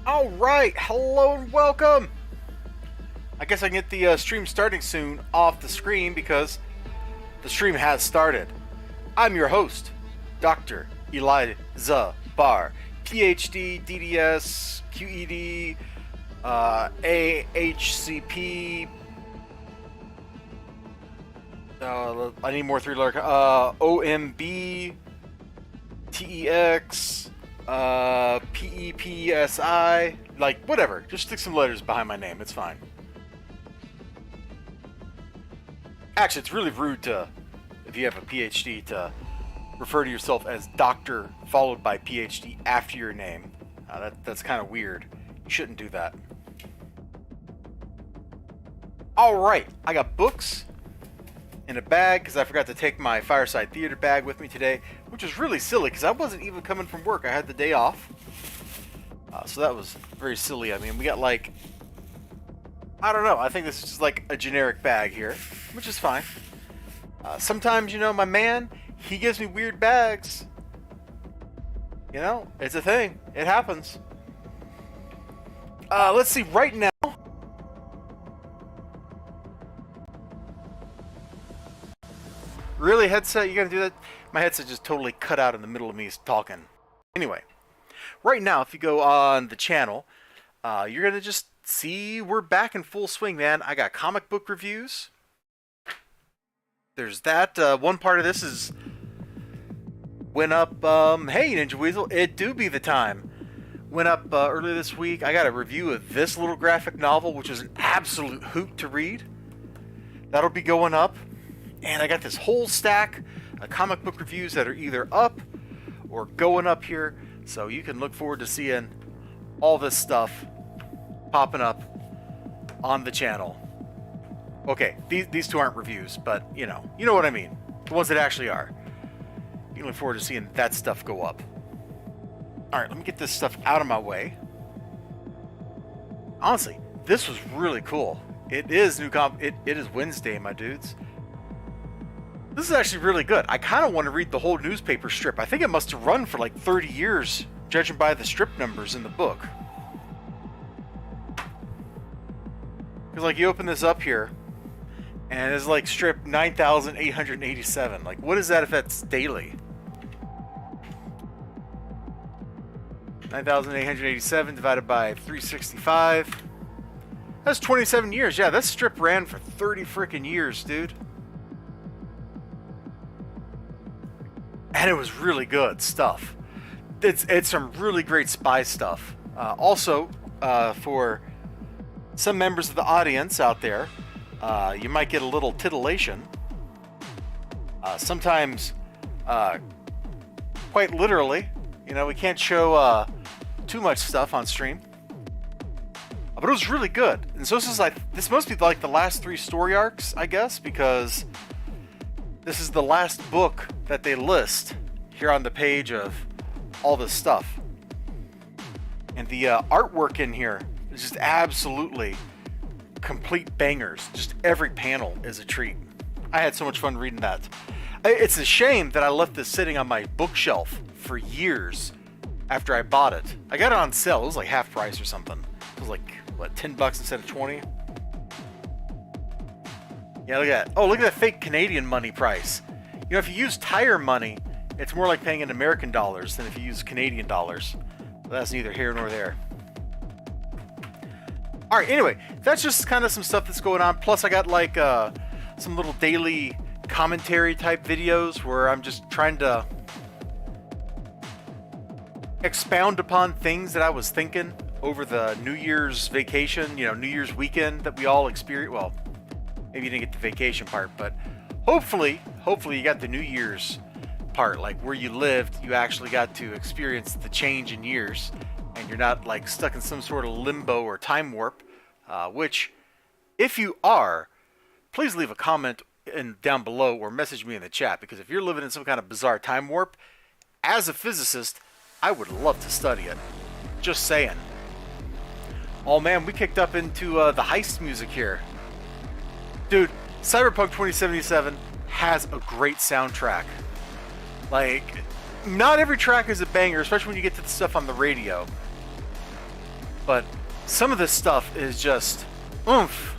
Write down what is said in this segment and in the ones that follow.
Alright, hello and welcome! I guess I can get the stream starting soon off the screen because the stream has started. I'm your host, Dr. Eliza Barr, PhD, DDS, QED, AHCP, I need more three-letter, OMB, TEX, PEPSI, like, whatever. Just stick some letters behind my name, it's fine. Actually, it's really rude to, if you have a PhD, to refer to yourself as Doctor followed by PhD after your name. That's kind of weird. You shouldn't do that. Alright, I got books in a bag because I forgot to take my Fireside Theater bag with me today, which is really silly because I wasn't even coming from work. I had the day off. So that was very silly. I mean, we got like, I don't know, I think this is just like a generic bag here, which is fine. Sometimes, you know, my man, he gives me weird bags. You know, it's a thing. It happens. Let's see, right now, really, headset? You gotta do that? My headset just totally cut out in the middle of me talking. Anyway, right now, if you go on the channel, you're gonna just see we're back in full swing, man. I got comic book reviews. There's that. One part of this is went up. Hey, Ninja Weasel, it do be the time. Went up earlier this week. I got a review of this little graphic novel, which is an absolute hoot to read. That'll be going up. And I got this whole stack of comic book reviews that are either up or going up here. So you can look forward to seeing all this stuff popping up on the channel. Okay, these two aren't reviews, but you know what I mean. The ones that actually are. You can look forward to seeing that stuff go up. Alright, let me get this stuff out of my way. Honestly, this was really cool. It is it is Wednesday, my dudes. This is actually really good. I kind of want to read the whole newspaper strip. I think it must have run for like 30 years, judging by the strip numbers in the book. Because like you open this up here, and it's like strip 9,887. Like, what is that if that's daily? 9,887 divided by 365. That's 27 years. Yeah, that strip ran for 30 freaking years, dude. And it was really good stuff. It's some really great spy stuff. Also, for some members of the audience out there, you might get a little titillation. Sometimes, quite literally, you know, we can't show too much stuff on stream. But it was really good. And so this must be like the last 3 story arcs, I guess, because this is the last book that they list here on the page of all this stuff. And the artwork in here is just absolutely complete bangers. Just every panel is a treat. I had so much fun reading that. It's a shame that I left this sitting on my bookshelf for years after I bought it. I got it on sale. It was like half price or something. It was like, what, 10 bucks instead of 20? Yeah, look at that. Oh, look at that fake Canadian money price. You know, if you use tire money, it's more like paying in American dollars than if you use Canadian dollars. But that's neither here nor there. Alright, anyway, that's just kind of some stuff that's going on. Plus, I got like some little daily commentary type videos where I'm just trying to expound upon things that I was thinking over the New Year's vacation, you know, New Year's weekend that we all experienced. Well, maybe you didn't get the vacation part, but hopefully you got the New Year's part, like where you lived, you actually got to experience the change in years, and you're not like stuck in some sort of limbo or time warp, which, if you are, please leave a comment down below or message me in the chat, because if you're living in some kind of bizarre time warp, as a physicist, I would love to study it. Just saying. Oh man, we kicked up into the heist music here. Dude, Cyberpunk 2077 has a great soundtrack. Like, not every track is a banger, especially when you get to the stuff on the radio. But some of this stuff is just oomph.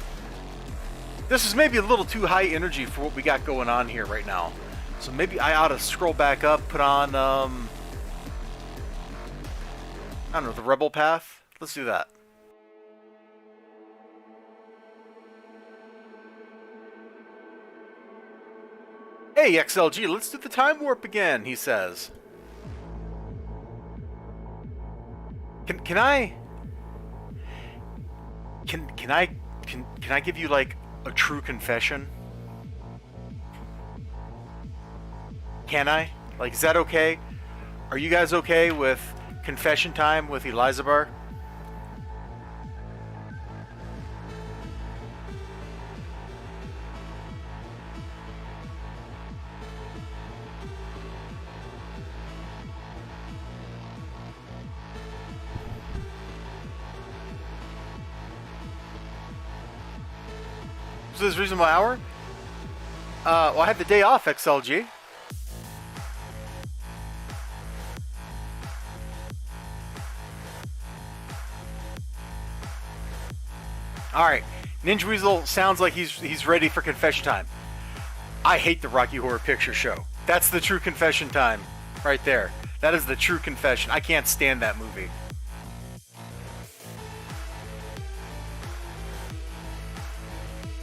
This is maybe a little too high energy for what we got going on here right now. So maybe I ought to scroll back up, put on, I don't know, the Rebel Path. Let's do that. Hey, XLG, let's do the time warp again, he says. Can I give you like a true confession? Can I? Like, is that okay? Are you guys okay with confession time with Elizabeth? Is this reasonable hour? Well, I had the day off, XLG. All right, Ninja Weasel sounds like he's ready for confession time. I hate the Rocky Horror Picture Show. That's the true confession time, right there. That is the true confession. I can't stand that movie.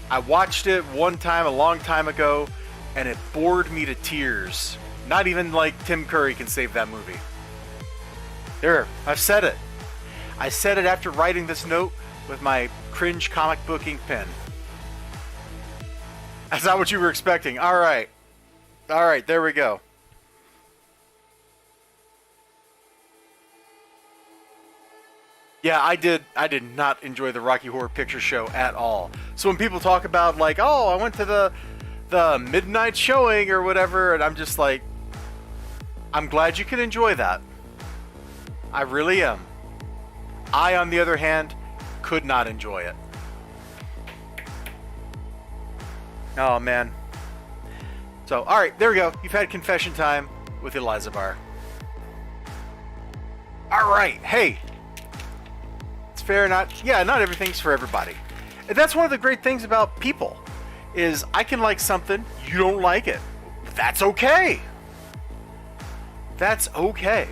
I watched it one time a long time ago, and it bored me to tears. Not even like Tim Curry can save that movie. There, I've said it. I said it after writing this note with my cringe comic book ink pen. That's not what you were expecting. All right. All right, there we go. Yeah, I did not enjoy the Rocky Horror Picture Show at all. So when people talk about like, oh, I went to the midnight showing or whatever, and I'm just like, I'm glad you can enjoy that. I really am. I, on the other hand, could not enjoy it. Oh, man. So, alright, there we go. You've had confession time with Elizabeth. Alright, hey. It's fair, not everything's for everybody. And that's one of the great things about people, is I can like something, you don't like it. That's okay. That's okay.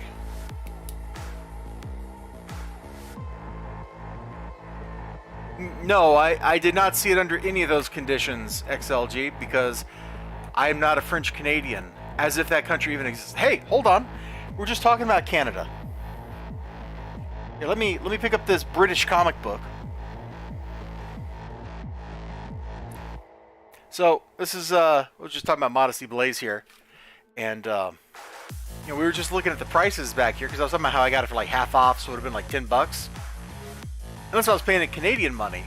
No, I did not see it under any of those conditions, XLG, because I am not a French Canadian, as if that country even exists. Hey, hold on. We're just talking about Canada. Here, let me pick up this British comic book. So, this is, we're just talking about Modesty Blaze here. And, we were just looking at the prices back here, because I was talking about how I got it for like half off, so it would have been like $10. Unless I was paying in Canadian money,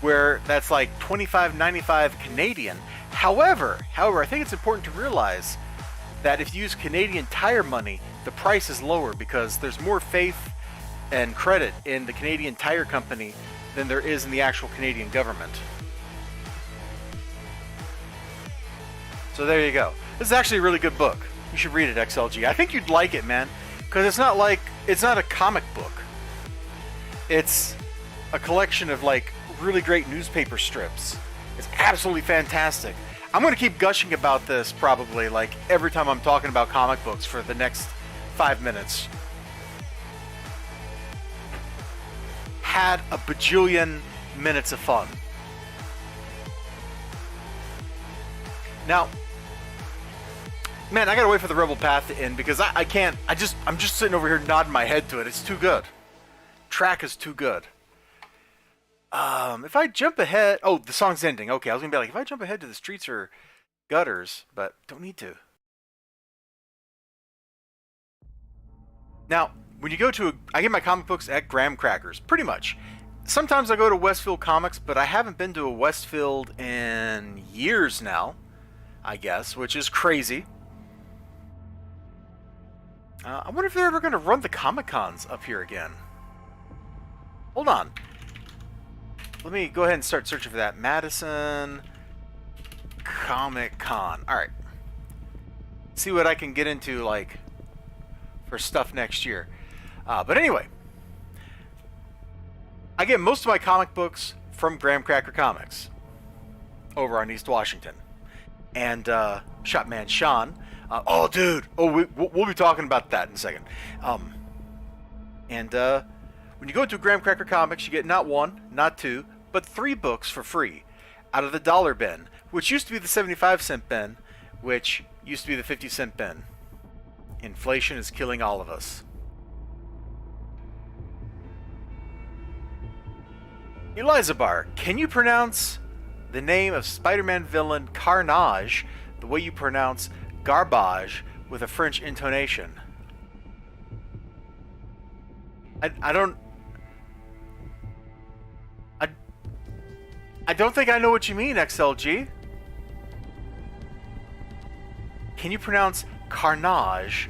where that's like $25.95 Canadian. However, I think it's important to realize that if you use Canadian Tire money, the price is lower because there's more faith and credit in the Canadian Tire Company than there is in the actual Canadian government. So there you go. This is actually a really good book. You should read it, XLG. I think you'd like it, man, because it's not a comic book. It's a collection of like really great newspaper strips. It's absolutely fantastic. I'm going to keep gushing about this probably like every time I'm talking about comic books for the next 5 minutes. Had a bajillion minutes of fun. Now, man, I gotta wait for the Rebel Path to end because I can't. I'm just sitting over here nodding my head to it. It's too good. Track is too good. If I jump ahead... Oh, the song's ending. Okay, I was going to be like, if I jump ahead to the streets or gutters, but don't need to. Now, when you go to... I get my comic books at Graham Crackers, pretty much. Sometimes I go to Westfield Comics, but I haven't been to a Westfield in years now, I guess, which is crazy. I wonder if they're ever going to run the Comic-Cons up here again. Hold on. Let me go ahead and start searching for that. Madison Comic Con. Alright. See what I can get into, like, for stuff next year. But anyway. I get most of my comic books from Graham Cracker Comics over on East Washington. And Shopman Sean, oh dude, we'll be talking about that in a second. And when you go to Graham Cracker Comics, you get not one, not two, but 3 books for free out of the dollar bin, which used to be the 75-cent bin, which used to be the 50-cent bin. Inflation is killing all of us. Elizabar, can you pronounce the name of Spider-Man villain Carnage the way you pronounce garbage with a French intonation? I don't think I know what you mean, XLG. Can you pronounce Carnage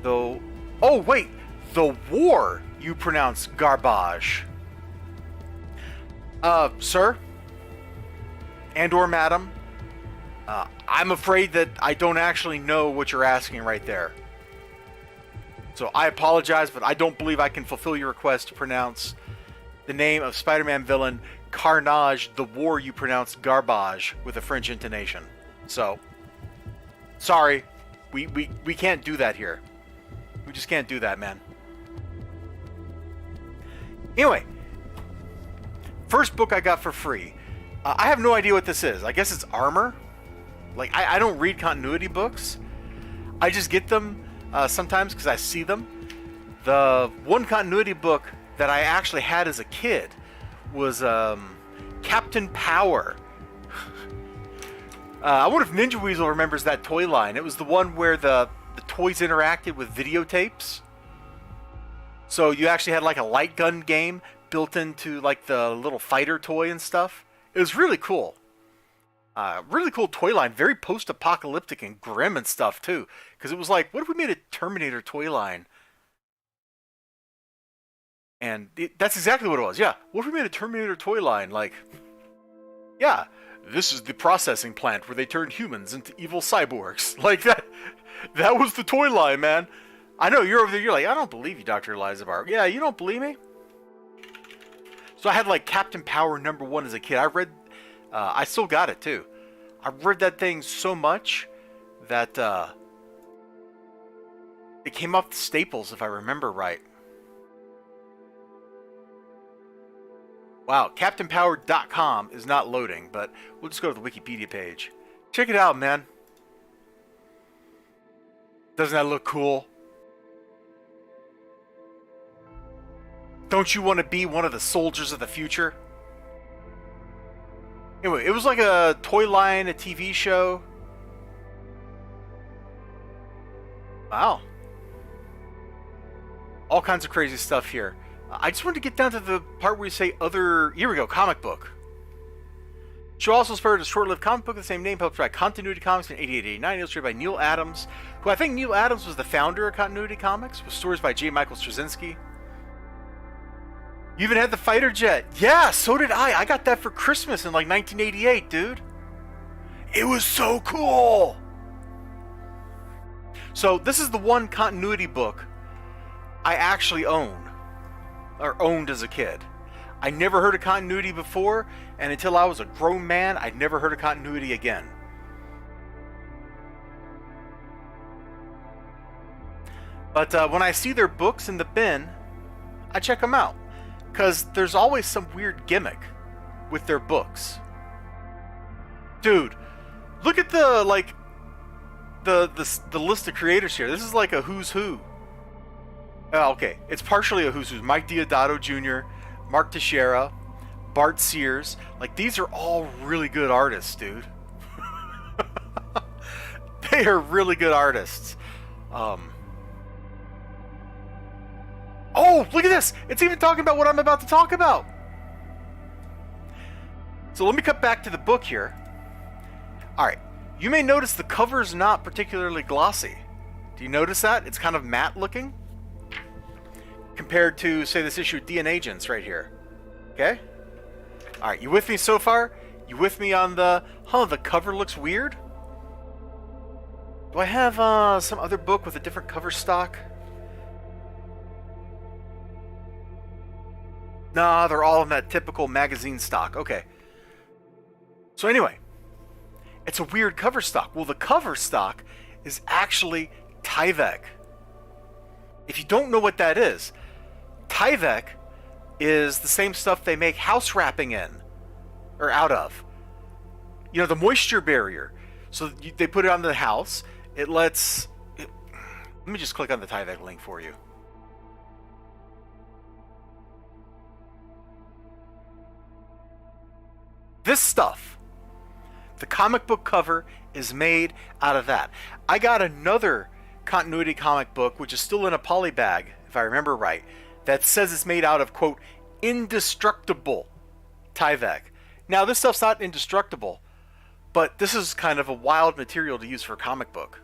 though? Oh wait, the war you pronounce garbage. Sir and or madam, I'm afraid that I don't actually know what you're asking right there. So I apologize, but I don't believe I can fulfill your request to pronounce the name of Spider-Man villain Carnage the war you pronounce garbage with a French intonation. So, sorry, we can't do that here. We just can't do that, man. Anyway, first book I got for free. I have no idea what this is. I guess it's armor. Like, I don't read continuity books. I just get them sometimes because I see them. The one continuity book that I actually had as a kid was Captain Power. I wonder if Ninja Weasel remembers that toy line. It was the one where the toys interacted with videotapes. So you actually had like a light gun game built into like the little fighter toy and stuff. It was really cool. Really cool toy line. Very post-apocalyptic and grim and stuff too. Because it was like, what if we made a Terminator toy line? And that's exactly what it was. Yeah, what if we made a Terminator toy line? Like, yeah, this is the processing plant where they turned humans into evil cyborgs. Like that. That was the toy line, man. I know, you're over there, you're like, I don't believe you, Dr. Elizabar. Yeah, you don't believe me? So I had like Captain Power #1 as a kid. I read, I still got it too. I read that thing so much that it came off the Staples, if I remember right. Wow, CaptainPower.com is not loading, but we'll just go to the Wikipedia page. Check it out, man. Doesn't that look cool? Don't you want to be one of the soldiers of the future? Anyway, it was like a toy line, a TV show. Wow. All kinds of crazy stuff here. I just wanted to get down to the part where you say other... Here we go, comic book. Show also spurred a short-lived comic book of the same name, published by Continuity Comics in 88-89, illustrated by Neil Adams, who I think Neil Adams was the founder of Continuity Comics, with stories by J. Michael Straczynski. You even had the fighter jet. Yeah, so did I. I got that for Christmas in like 1988, dude. It was so cool. So this is the one continuity book I actually own, or owned as a kid. I never heard of continuity before, and until I was a grown man, I'd never heard of continuity again. But when I see their books in the bin, I check them out. Because there's always some weird gimmick with their books. Dude, look at the, like, the list of creators here. This is like a who's who. Oh, okay, it's partially a who's who. Mike Deodato Jr., Mark Teixeira, Bart Sears. Like, these are all really good artists, dude. They are really good artists. Oh, look at this! It's even talking about what I'm about to talk about. So let me cut back to the book here. Alright, you may notice the cover is not particularly glossy. Do you notice that? It's kind of matte looking. Compared to, say, this issue of DNA Agents right here. Okay? Alright, you with me so far? You with me on the... Huh, the cover looks weird? Do I have some other book with a different cover stock? Nah, they're all in that typical magazine stock. Okay. So anyway, it's a weird cover stock. Well, the cover stock is actually Tyvek. If you don't know what that is, Tyvek is the same stuff they make house wrapping in, or out of. You know, the moisture barrier. So they put it on the house. Let me just click on the Tyvek link for you. This stuff, the comic book cover, is made out of that. I got another continuity comic book, which is still in a poly bag, if I remember right, that says it's made out of, quote, indestructible Tyvek. Now, this stuff's not indestructible, but this is kind of a wild material to use for a comic book.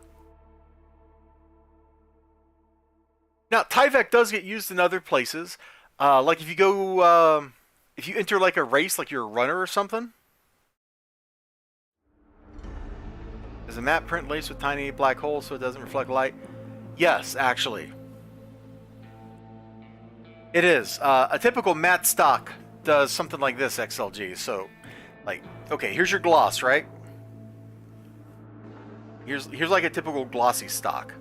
Now, Tyvek does get used in other places. Like if you go, if you enter like a race, like you're a runner or something. Is a matte print laced with tiny black holes so it doesn't reflect light? Yes, actually. It is. A typical matte stock does something like this, XLG. So, like, okay, here's your gloss, right? Here's like a typical glossy stock.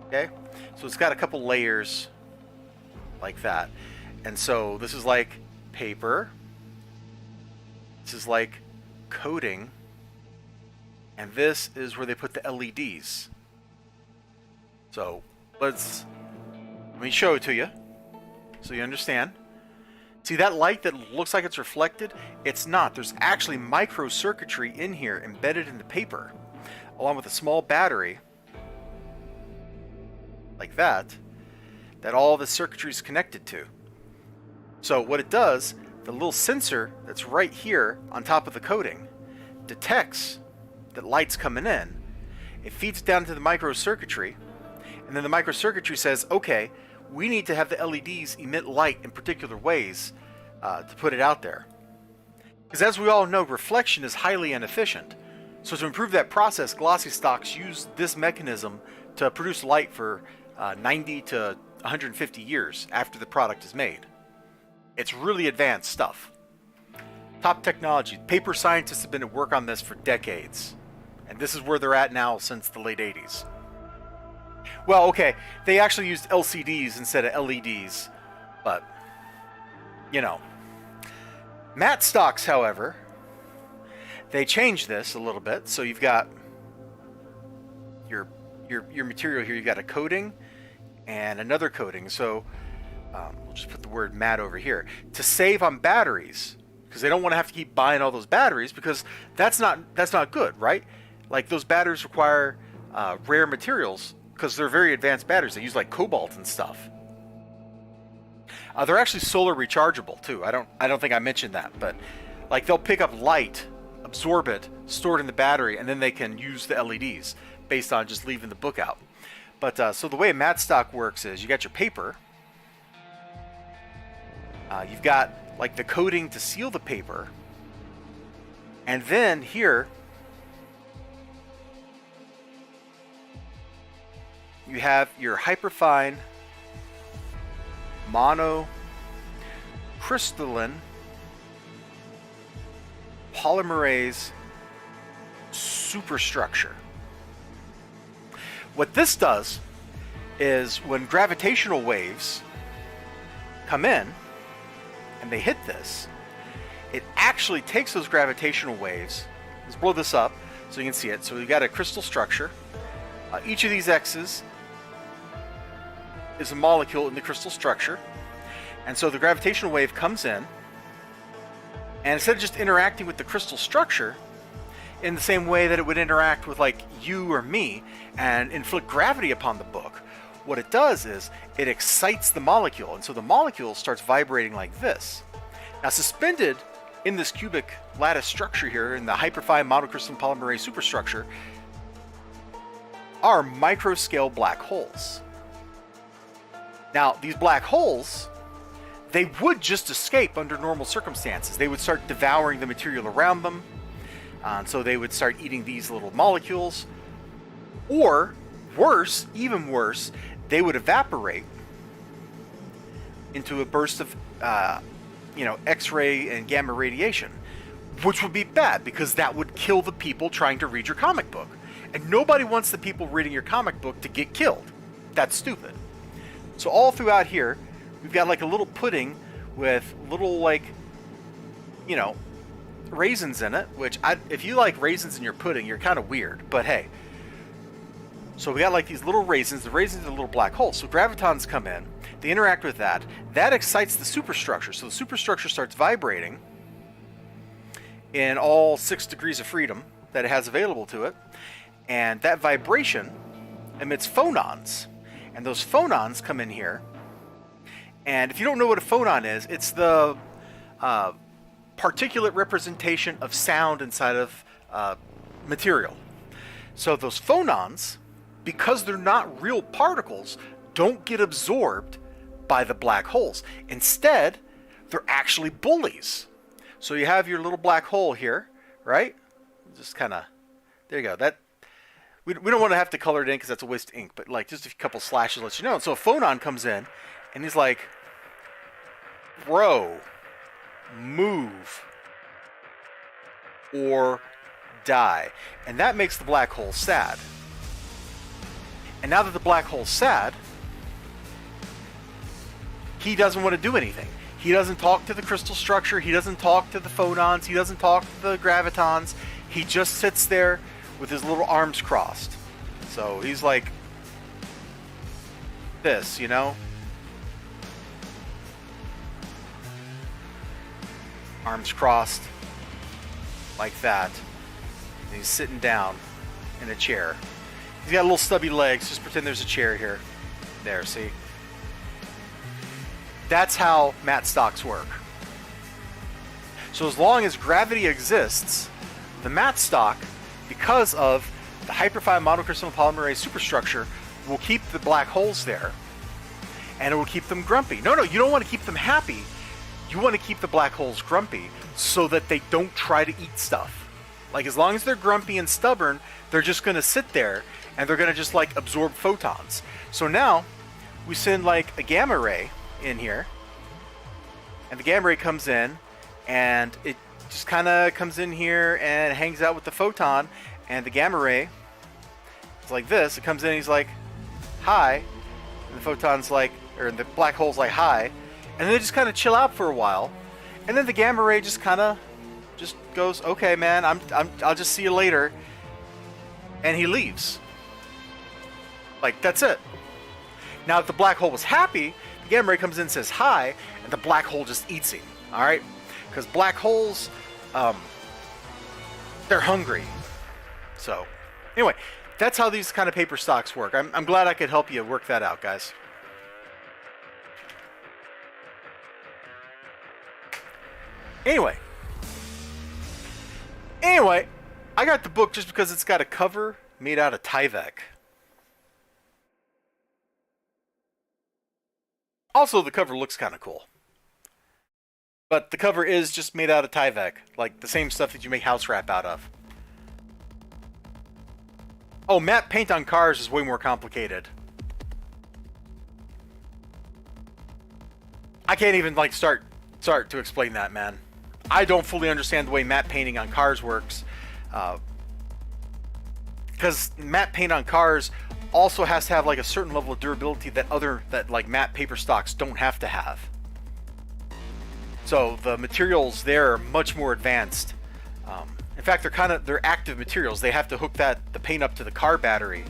Okay? So it's got a couple layers like that. And so this is like paper. This is like coating. And this is where they put the LEDs. So let me show it to you so you understand. See that light that looks like it's reflected? It's not. There's actually microcircuitry in here embedded in the paper, along with a small battery like that all the circuitry is connected to. So what it does, the little sensor that's right here on top of the coating detects that light's coming in. It feeds down to the microcircuitry, and then the microcircuitry says, okay, we need to have the LEDs emit light in particular ways to put it out there. Because as we all know, reflection is highly inefficient. So to improve that process, glossy stocks use this mechanism to produce light for 90 to 150 years after the product is made. It's really advanced stuff. Top technology. Paper scientists have been at work on this for decades. And this is where they're at now since the late 80s. Well, okay, they actually used LCDs instead of LEDs. But, you know. Matte stocks, however, they changed this a little bit. So you've got your material here. You've got a coating and another coating. So we'll just put the word matte over here. To save on batteries, because they don't want to have to keep buying all those batteries, because that's not good, right? Like those batteries require rare materials because they're very advanced batteries. They use like cobalt and stuff. They're actually solar rechargeable too. I don't think I mentioned that, but like they'll pick up light, absorb it, store it in the battery, and then they can use the LEDs based on just leaving the book out. But so the way a matte stock works is you got your paper. You've got like the coating to seal the paper, and then here you have your hyperfine monocrystalline polymerase superstructure. What this does is when gravitational waves come in and they hit this, it actually takes those gravitational waves. Let's blow this up so you can see it. So we've got a crystal structure. Each of these X's is a molecule in the crystal structure. And so the gravitational wave comes in, and instead of just interacting with the crystal structure in the same way that it would interact with like you or me and inflict gravity upon the book, what it does is it excites the molecule, and so the molecule starts vibrating like this. Now, suspended in this cubic lattice structure here, in the hyperfine monocrystalline polymerase superstructure, are microscale black holes. Now, these black holes, they would just escape under normal circumstances. They would start devouring the material around them, so they would start eating these little molecules. Or, worse, even worse, they would evaporate into a burst of, X-ray and gamma radiation, which would be bad because that would kill the people trying to read your comic book. And nobody wants the people reading your comic book to get killed. That's stupid. So all throughout here, we've got like a little pudding with little raisins in it, which if you like raisins in your pudding, you're kind of weird, but hey. So we got like these little raisins. The raisins are little black holes. So gravitons come in, they interact with that. That excites the superstructure. So the superstructure starts vibrating in all 6 degrees of freedom that it has available to it. And that vibration emits phonons. And those phonons come in here. And if you don't know what a phonon is, it's the particulate representation of sound inside of material. So those phonons, because they're not real particles, don't get absorbed by the black holes. Instead, they're actually bullies. So you have your little black hole here, right? Just kind of, there you go. That we don't want to have to color it in because that's a waste of ink, but like just a couple slashes lets you know. And so a phonon comes in, and he's like, bro, move or die. And that makes the black hole sad. And now that the black hole's sad, he doesn't want to do anything. He doesn't talk to the crystal structure. He doesn't talk to the phonons. He doesn't talk to the gravitons. He just sits there with his little arms crossed. So he's like this, arms crossed like that. And he's sitting down in a chair. He's got little stubby legs. Just pretend there's a chair here. There, see? That's how matte stocks work. So as long as gravity exists, the matte stock, because of the hyperfine monocrystalline polymerase superstructure, will keep the black holes there. And it will keep them grumpy. No, you don't want to keep them happy. You want to keep the black holes grumpy so that they don't try to eat stuff. Like, as long as they're grumpy and stubborn, they're just going to sit there and they're going to just like absorb photons. So now we send like a gamma ray in here, and the gamma ray comes in and it just kind of comes in here and hangs out with the photon, and the gamma ray is like this. It comes in and he's like, hi, and the photon's like, or the black hole's like, hi, and then they just kind of chill out for a while, and then the gamma ray just kind of just goes, okay man, I'll just see you later, and he leaves. Like, that's it. Now if the black hole was happy, the gamma ray comes in and says hi, and the black hole just eats him. Alright? Because black holes, they're hungry. So, anyway, that's how these kind of paper stocks work. I'm glad I could help you work that out, guys. Anyway, I got the book just because it's got a cover made out of Tyvek. Also, the cover looks kind of cool. But the cover is just made out of Tyvek, like the same stuff that you make house wrap out of. Oh, matte paint on cars is way more complicated. I can't even like start to explain that, man. I don't fully understand the way matte painting on cars works, because matte paint on cars also has to have like a certain level of durability that like matte paper stocks don't have to have. So the materials there are much more advanced. In fact, they're active materials. They have to hook the paint up to the car battery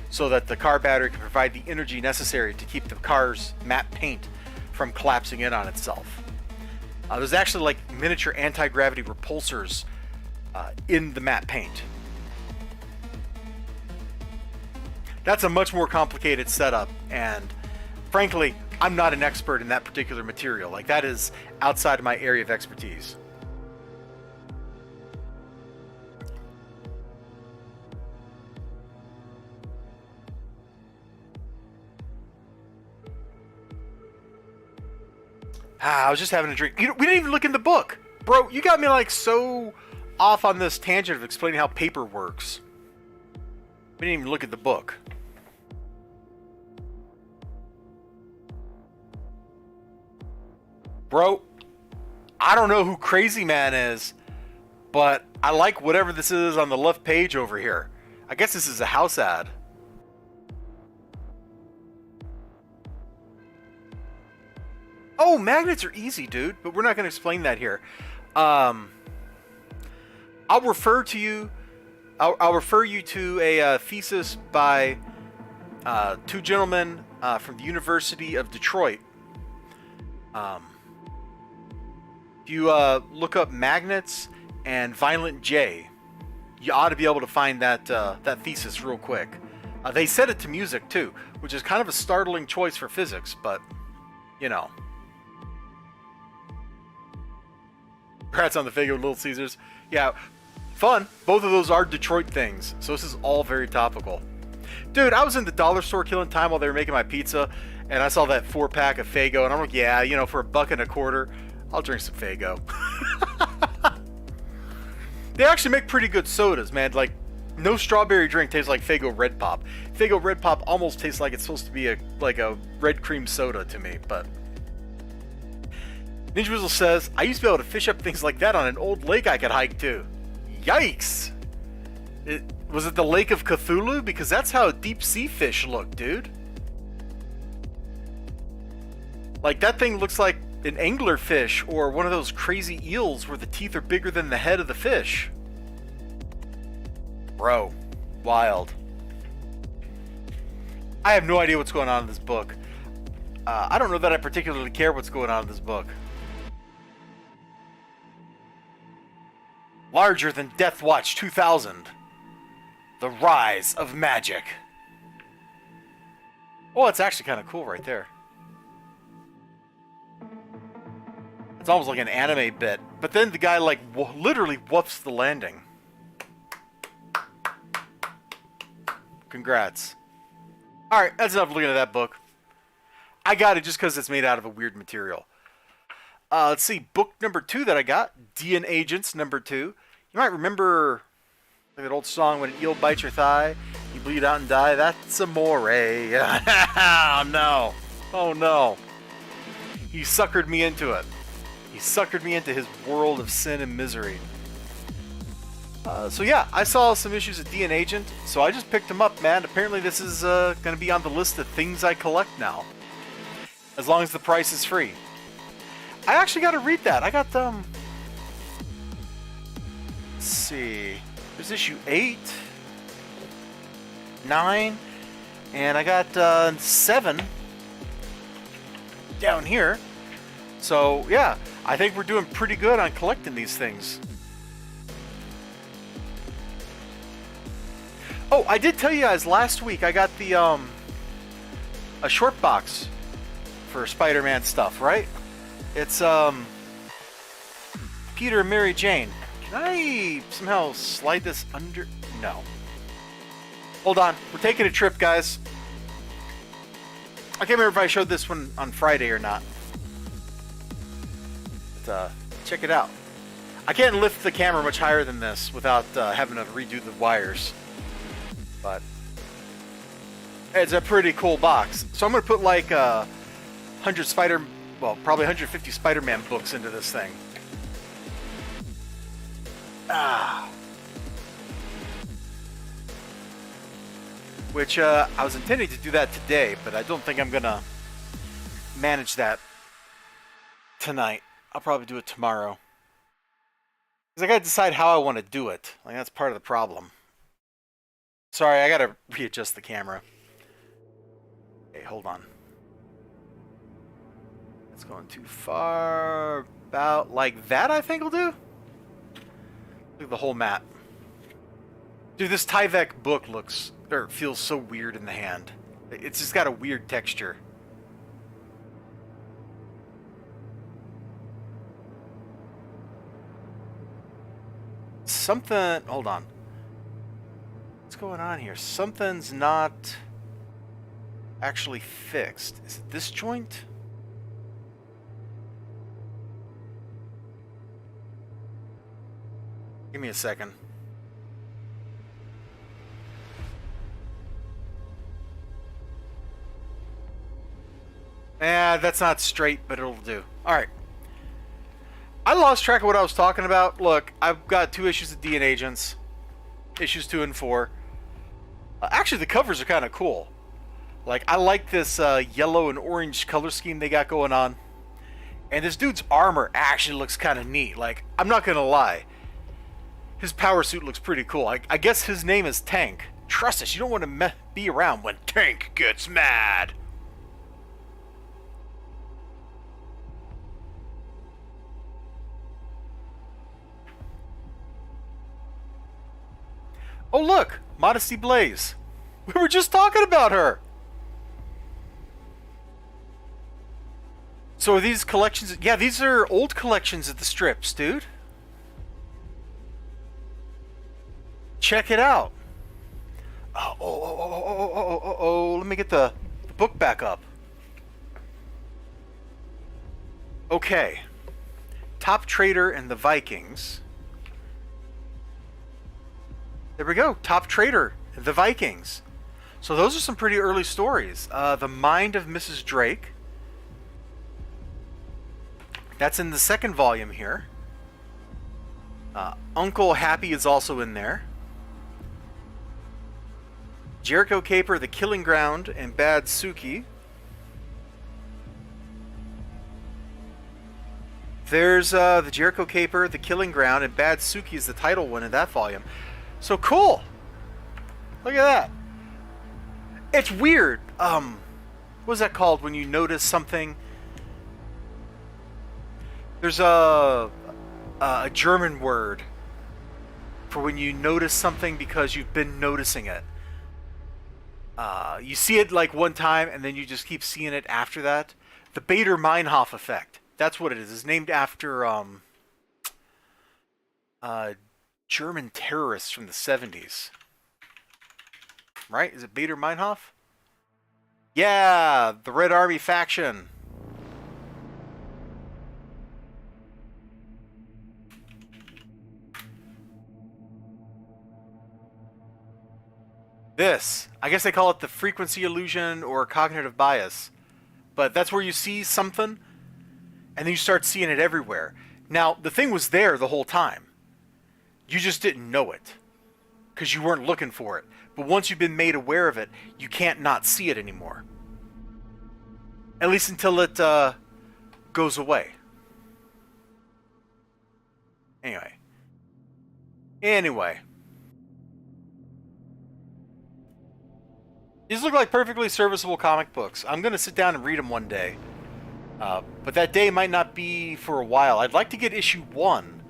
so that the car battery can provide the energy necessary to keep the car's matte paint from collapsing in on itself. There's actually like miniature anti-gravity repulsors in the matte paint. That's a much more complicated setup, and frankly, I'm not an expert in that particular material. Like, that is outside of my area of expertise. I was just having a drink. We didn't even look in the book. Bro, you got me like so off on this tangent of explaining how paper works. We didn't even look at the book. Bro, I don't know who Crazy Man is, but I like whatever this is on the left page over here. I guess this is a house ad. Oh, magnets are easy, dude, but we're not going to explain that here. I'll refer you to a thesis by two gentlemen from the University of Detroit. If you look up magnets and Violent J, you ought to be able to find that that thesis real quick. They set it to music too, which is kind of a startling choice for physics, but you know. Congrats on the figure with Little Caesars. Yeah, fun. Both of those are Detroit things, so this is all very topical. Dude, I was in the dollar store killing time while they were making my pizza, and I saw that 4-pack of Faygo, and I'm like, yeah, you know, for $1.25, I'll drink some Faygo. They actually make pretty good sodas, man. Like, no strawberry drink tastes like Faygo Red Pop. Faygo Red Pop almost tastes like it's supposed to be like a red cream soda to me, but... Ninja Weasel says, I used to be able to fish up things like that on an old lake I could hike to. Yikes! Was it the Lake of Cthulhu? Because that's how deep sea fish look, dude. Like, that thing looks like an anglerfish or one of those crazy eels where the teeth are bigger than the head of the fish. Bro, wild. I have no idea what's going on in this book. I don't know that I particularly care what's going on in this book. Larger than Death Watch 2000. The Rise of Magic. Oh, it's actually kind of cool right there. It's almost like an anime bit. But then the guy, like, literally whoops the landing. Congrats. Alright, that's enough looking at that book. I got it just because it's made out of a weird material. Let's see, book number 2 that I got, DN Agents number 2. You might remember like that old song, when an eel bites your thigh, you bleed out and die. That's amore. Oh no. Oh no. He suckered me into it. He suckered me into his world of sin and misery. So yeah, I saw some issues of DN Agent, so I just picked them up, man. Apparently this is going to be on the list of things I collect now. As long as the price is free. I actually got to read that. I got, let's see. There's issue 8, 9, and I got 7 down here. So, yeah, I think we're doing pretty good on collecting these things. Oh, I did tell you guys last week I got the, a short box for Spider-Man stuff, right? It's, Peter and Mary Jane. Can I somehow slide this under? No. Hold on. We're taking a trip, guys. I can't remember if I showed this one on Friday or not. But, check it out. I can't lift the camera much higher than this without having to redo the wires. But it's a pretty cool box. So I'm going to put like 100 probably 150 Spider-Man books into this thing. Which, I was intending to do that today, but I don't think I'm gonna manage that tonight. I'll probably do it tomorrow. Because I gotta decide how I want to do it. Like, that's part of the problem. Sorry, I gotta readjust the camera. Okay, hold on. It's going too far. About like that, I think will do. Look at the whole map. Dude, this Tyvek book looks, or feels so weird in the hand. It's just got a weird texture. Something, hold on. What's going on here? Something's not actually fixed. Is it this joint? Give me a second. That's not straight, but it'll do. Alright. I lost track of what I was talking about. Look, I've got 2 issues of DNA Agents, issues 2 and 4. Actually, the covers are kind of cool. Like, I like this yellow and orange color scheme they got going on. And this dude's armor actually looks kind of neat. Like, I'm not going to lie. His power suit looks pretty cool. I guess his name is Tank. Trust us, you don't want to be around when Tank gets mad. Oh look, Modesty Blaze. We were just talking about her. So are these collections? Yeah, these are old collections of the strips, dude. Check it out. Oh, let me get the book back up. Okay. Top Trader and the Vikings. There we go. Top Trader, the Vikings. So those are some pretty early stories. The Mind of Mrs. Drake. That's in the 2nd volume here. Uncle Happy is also in there. Jericho Caper, The Killing Ground, and Bad Suki. There's the Jericho Caper, The Killing Ground, and Bad Suki is the title one in that volume. So cool. Look at that. It's weird. What's that called when you notice something? There's a German word for when you notice something because you've been noticing it. You see it like one time and then you just keep seeing it after that. The Bader-Meinhof effect. That's what it is. It's named after German terrorists from the 70s. Right? Is it Bader-Meinhof? Yeah, the Red Army faction. This, I guess they call it the frequency illusion or cognitive bias. But that's where you see something and then you start seeing it everywhere. Now, the thing was there the whole time. You just didn't know it because you weren't looking for it. But once you've been made aware of it, you can't not see it anymore. At least until it goes away. Anyway. These look like perfectly serviceable comic books. I'm going to sit down and read them one day. But that day might not be for a while. I'd like to get issue 1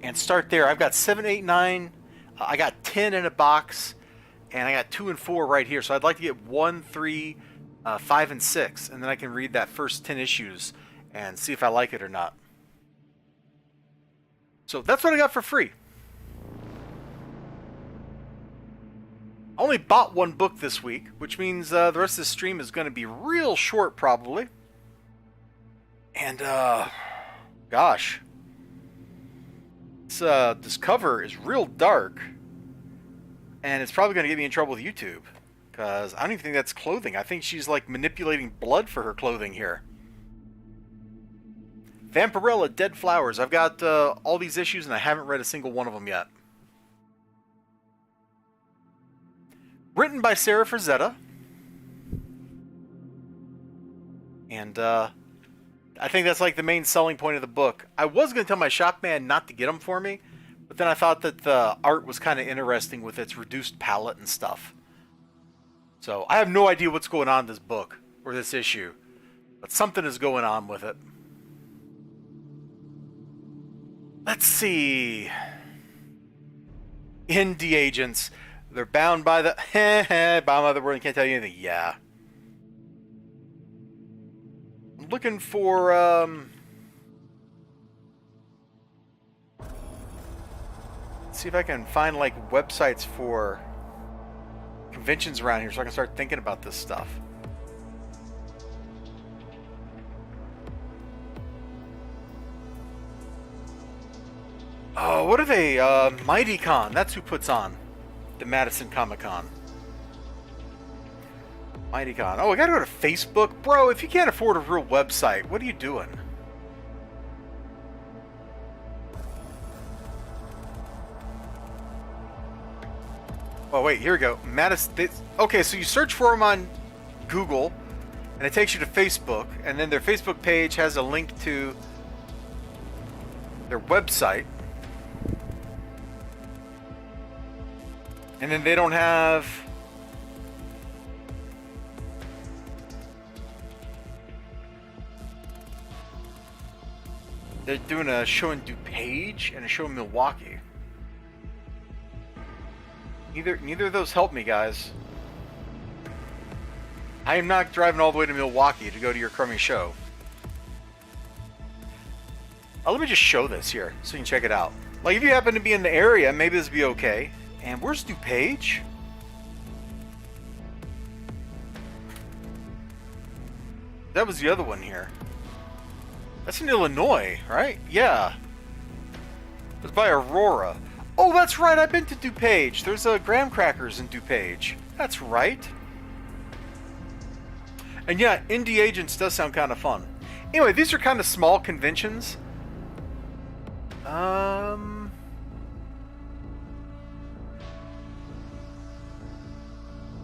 and start there. I've got 7, 8, 9. I got 10 in a box. And I got 2 and 4 right here. So I'd like to get 1, 3, 5, and 6. And then I can read that first 10 issues and see if I like it or not. So that's what I got for free. I only bought 1 book this week, which means the rest of the stream is going to be real short probably. And, gosh. This cover is real dark. And it's probably going to get me in trouble with YouTube. Because I don't even think that's clothing. I think she's like manipulating blood for her clothing here. Vampirella, Dead Flowers. I've got all these issues and I haven't read a single one of them yet. Written by Sarah Frazetta. And I think that's like the main selling point of the book. I was going to tell my shop man not to get them for me. But then I thought that the art was kind of interesting with its reduced palette and stuff. So I have no idea what's going on in this book or this issue. But something is going on with it. Let's see. Indie agents. They're bound by the... bound by the word and can't tell you anything. Yeah. I'm looking for... see if I can find like websites for conventions around here so I can start thinking about this stuff. Oh, what are they? MightyCon. That's who puts on the Madison Comic-Con. MightyCon. Oh, I gotta go to Facebook? Bro, if you can't afford a real website, what are you doing? Oh wait, here we go. Madison. Okay, so you search for them on Google, and it takes you to Facebook, and then their Facebook page has a link to their website. And then they don't have... They're doing a show in DuPage and a show in Milwaukee. Neither of those help me, guys. I am not driving all the way to Milwaukee to go to your crummy show. Let me just show this here so you can check it out. Like, if you happen to be in the area, maybe this would be okay. And where's DuPage? That was the other one here. That's in Illinois, right? Yeah. It's by Aurora. Oh, that's right. I've been to DuPage. There's graham crackers in DuPage. That's right. And yeah, Indie Agents does sound kind of fun. Anyway, these are kind of small conventions.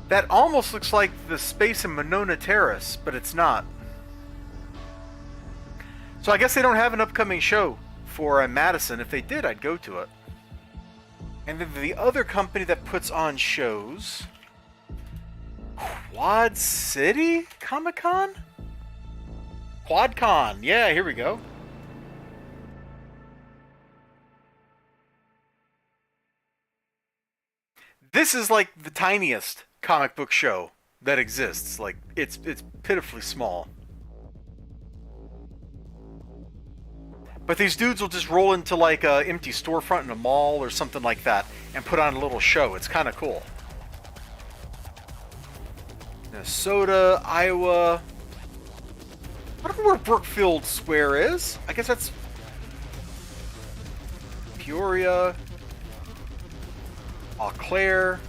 That almost looks like the space in Monona Terrace, but it's not. So I guess they don't have an upcoming show for Madison. If they did, I'd go to it. And then the other company that puts on shows... Quad City Comic-Con? QuadCon. Yeah, here we go. This is like the tiniest comic book show that exists. Like, it's pitifully small. But these dudes will just roll into like a empty storefront in a mall or something like that and put on a little show. It's kind of cool. Minnesota, Iowa. I don't know where Brookfield Square is. I guess that's Peoria, Eau Claire.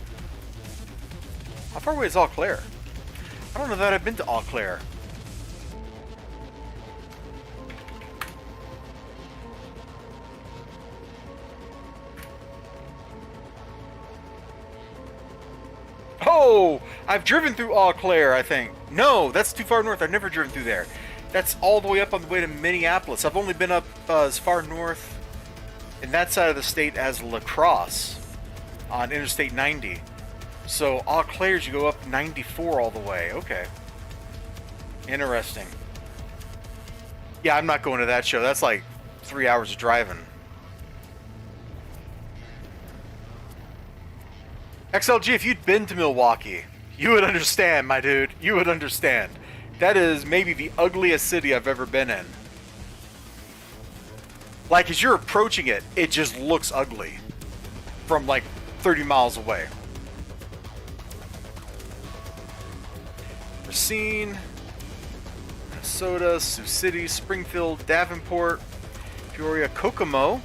How far away is Eau Claire? I don't know that I've been to Eau Claire. Oh, I've driven through Eau Claire, I think. No, that's too far north. I've never driven through there. That's all the way up on the way to Minneapolis. I've only been up as far north in that side of the state as La Crosse on Interstate 90. So Eau Claire's, you go up 94 all the way. Okay. Interesting. Yeah, I'm not going to that show. That's like 3 hours of driving. XLG, if you'd been to Milwaukee, you would understand, my dude. You would understand. That is maybe the ugliest city I've ever been in. Like, as you're approaching it, it just looks ugly from like 30 miles away. Racine, Minnesota, Sioux City, Springfield, Davenport, Peoria, Kokomo,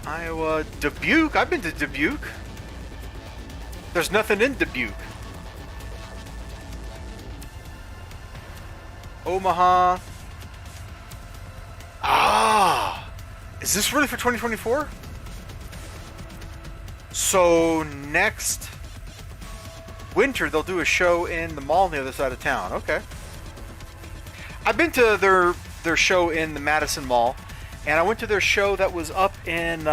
Iowa, Dubuque. I've been to Dubuque. There's nothing in Dubuque. Omaha. Ah! Is this really for 2024? So next winter they'll do a show in the mall on the other side of town. Okay. I've been to their show in the Madison Mall, and I went to their show that was up in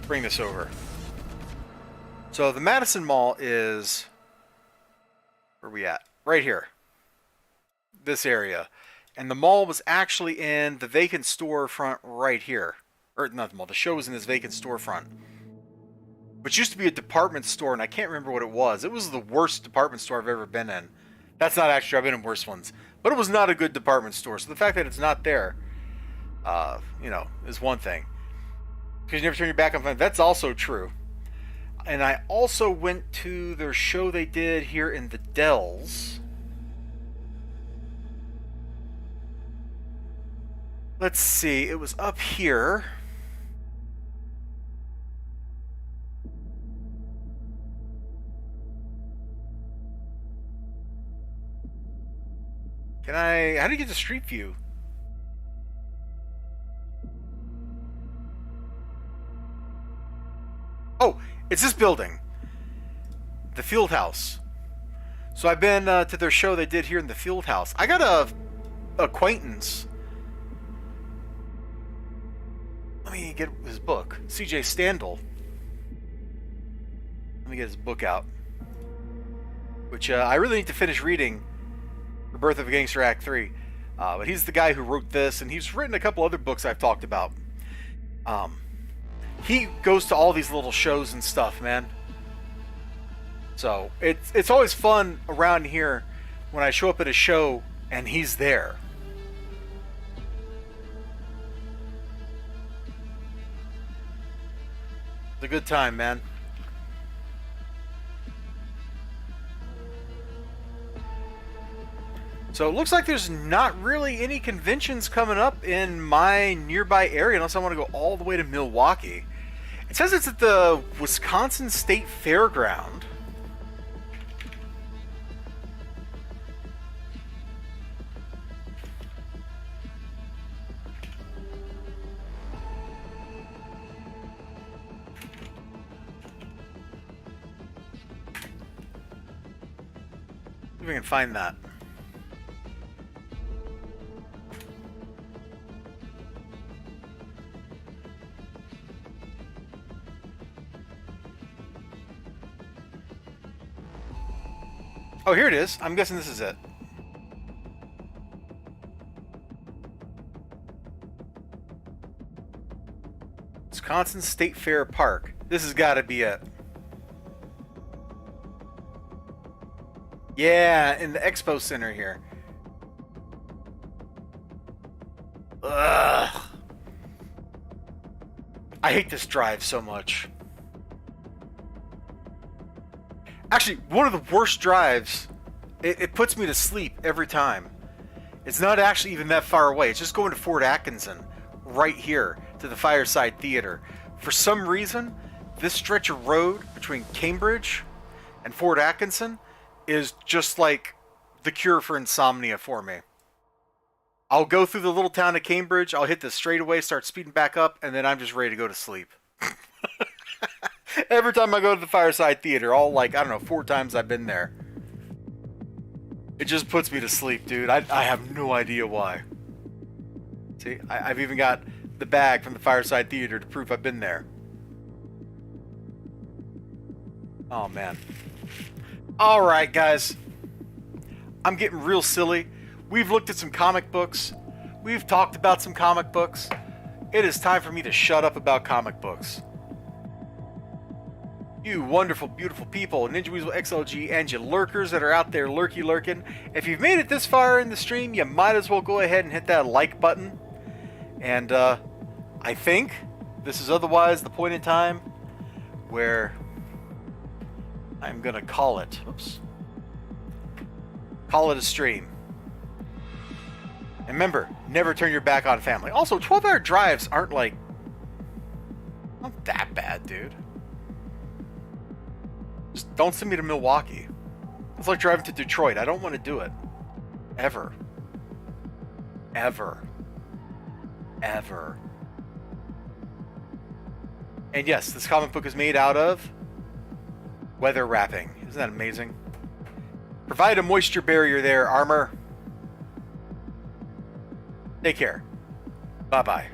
bring this over. So the Madison Mall is, where are we at? Right here. This area. And the mall was actually in the vacant storefront right here. Or not the mall, the show was in this vacant storefront. Which used to be a department store, and I can't remember what it was. It was the worst department store I've ever been in. That's not actually, I've been in worse ones. But it was not a good department store. So the fact that it's not there, you know, is one thing. Because you never turn your back on them. That's also true. And I also went to their show they did here in the Dells. Let's see, it was up here. Can I... How do you get to Street View? Oh, it's this building. The Field House. So I've been to their show they did here in the Field House. I got a acquaintance. Let me get his book. CJ Standel. Let me get his book out. Which I really need to finish reading. The Birth of a Gangster Act 3. But he's the guy who wrote this, and he's written a couple other books I've talked about. He goes to all these little shows and stuff, man. So it's always fun around here when I show up at a show and he's there. It's a good time, man. So it looks like there's not really any conventions coming up in my nearby area unless I want to go all the way to Milwaukee. It says it's at the Wisconsin State Fairground. See if we can find that. Oh, here it is. I'm guessing this is it. Wisconsin State Fair Park. This has got to be it. Yeah, in the Expo Center here. Ugh. I hate this drive so much. Actually, one of the worst drives. It puts me to sleep every time. It's not actually even that far away. It's just going to Fort Atkinson, right here, to the Fireside Theater. For some reason, this stretch of road between Cambridge and Fort Atkinson is just like the cure for insomnia for me. I'll go through the little town of Cambridge, I'll hit the straightaway, start speeding back up, and then I'm just ready to go to sleep. Every time I go to the Fireside Theater, all like, I don't know, 4 times I've been there. It just puts me to sleep, dude. I have no idea why. See, I've even got the bag from the Fireside Theater to prove I've been there. Oh, man. Alright, guys. I'm getting real silly. We've looked at some comic books. We've talked about some comic books. It is time for me to shut up about comic books. You wonderful, beautiful people, Ninja Weasel XLG, and you lurkers that are out there lurking. If you've made it this far in the stream, you might as well go ahead and hit that like button. And I think this is otherwise the point in time where I'm going to call it. Oops. Call it a stream. And remember, never turn your back on family. Also, 12-hour drives aren't like... not that bad, dude. Just don't send me to Milwaukee. It's like driving to Detroit. I don't want to do it. Ever. Ever. Ever. And yes, this comic book is made out of weather wrapping. Isn't that amazing? Provide a moisture barrier there, armor. Take care. Bye-bye.